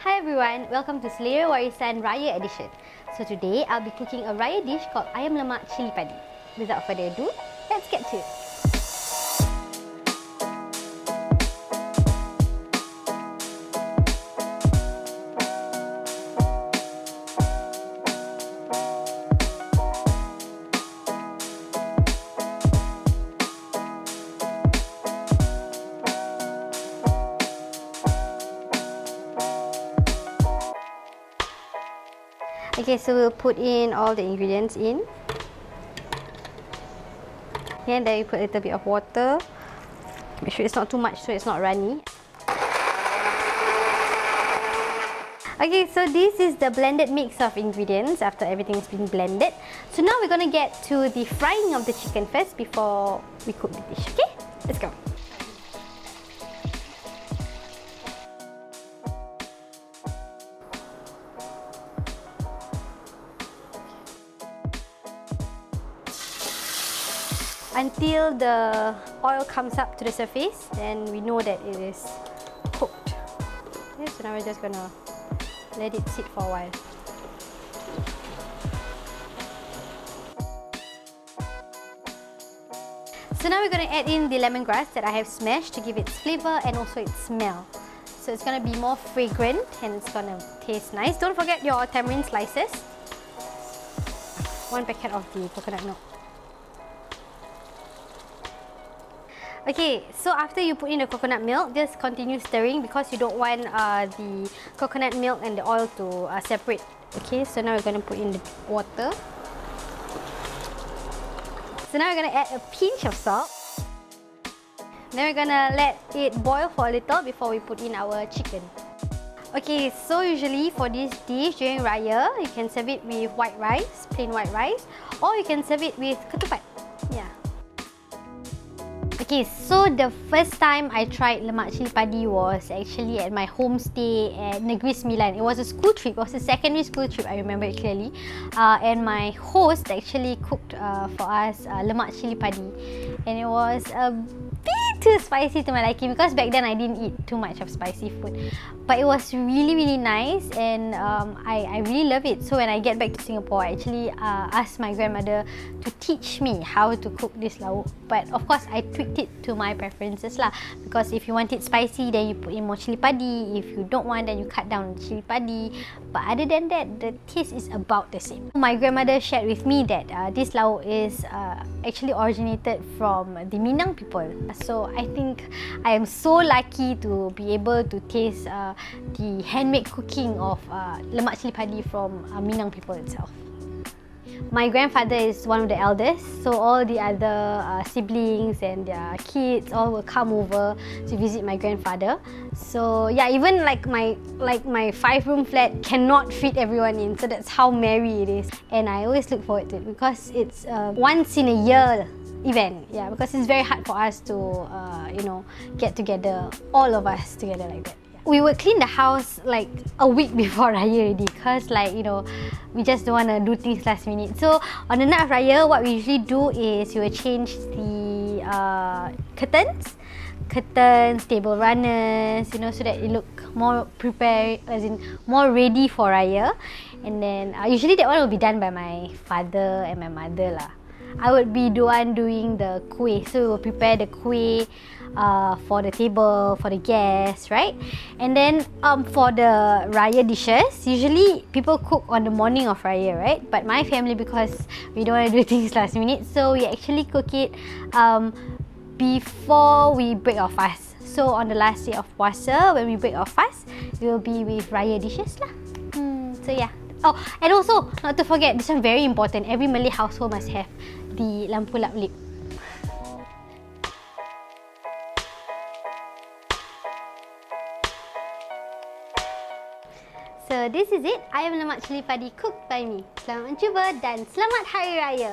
Hi everyone, welcome to Selera Warisan Raya Edition. So today I'll be cooking a Raya dish called Ayam Lemak Cili Padi. Without further ado, let's get to it. Okay, so we'll put in all the ingredients in. And then we put a little bit of water. Make sure it's not too much so it's not runny. Okay, so this is the blended mix of ingredients after everything's been blended. So now we're gonna get to the frying of the chicken first before we cook the dish. Okay, let's go. Until the oil comes up to the surface, then we know that it is cooked. Okay, so now we're just gonna let it sit for a while. So now we're gonna add in the lemongrass that I have smashed to give its flavor and also its smell. So it's gonna be more fragrant and it's gonna taste nice. Don't forget your tamarind slices. 1 packet of the coconut milk. Okay, so after you put in the coconut milk, just continue stirring because you don't want the coconut milk and the oil to separate. Okay, so now we're going to put in the water. So now we're going to add a pinch of salt. Then we're going to let it boil for a little before we put in our chicken. Okay, so usually for this dish during Raya, you can serve it with white rice, plain white rice, or you can serve it with ketupat. Yeah. Okay, so the first time I tried lemak cili padi was actually at my homestay at Negeri Sembilan. It was a school trip. It was a secondary school trip. I remember it clearly. And my host actually cooked for us lemak cili padi, and it was a bit too spicy to my liking because back then I didn't eat too much of spicy food. But it was really nice, and I really love it. So when I get back to Singapore, I actually asked my grandmother to teach me how to cook this lauk. But of course, I tweaked it to my preferences lah. Because if you want it spicy, then you put in more cili padi. If you don't want, then you cut down the cili padi. But other than that, the taste is about the same. My grandmother shared with me that this lauk is actually originated from the Minang people. So I think I am so lucky to be able to taste the handmade cooking of lemak cili padi from Minang people itself. My grandfather is one of the eldest, so all the other siblings and their kids all will come over to visit my grandfather. So yeah, even like my 5-room flat cannot fit everyone in, so that's how merry it is. And I always look forward to it because it's once in a year event. Yeah, because it's very hard for us to get together, all of us together like that. We would clean the house like a week before Raya already because we just don't want to do things last minute. So on the night of Raya, what we usually do is we will change the curtains, table runners, so that it look more prepared, as in more ready for Raya. And then usually that one will be done by my father and my mother lah. I would be the one doing the kuih, so we will prepare the kuih for the table, for the guests, right? And then for the Raya dishes, usually people cook on the morning of Raya, right? But my family, because we don't want to do things last minute, so we actually cook it before we break our fast. So on the last day of puasa, when we break our fast, it will be with Raya dishes lah. So yeah. Oh, and also not to forget, this one very important. Every Malay household must have the lampu lap-lip. So this is it, ayam lemak cili padi cooked by me. Selamat mencuba dan selamat Hari Raya!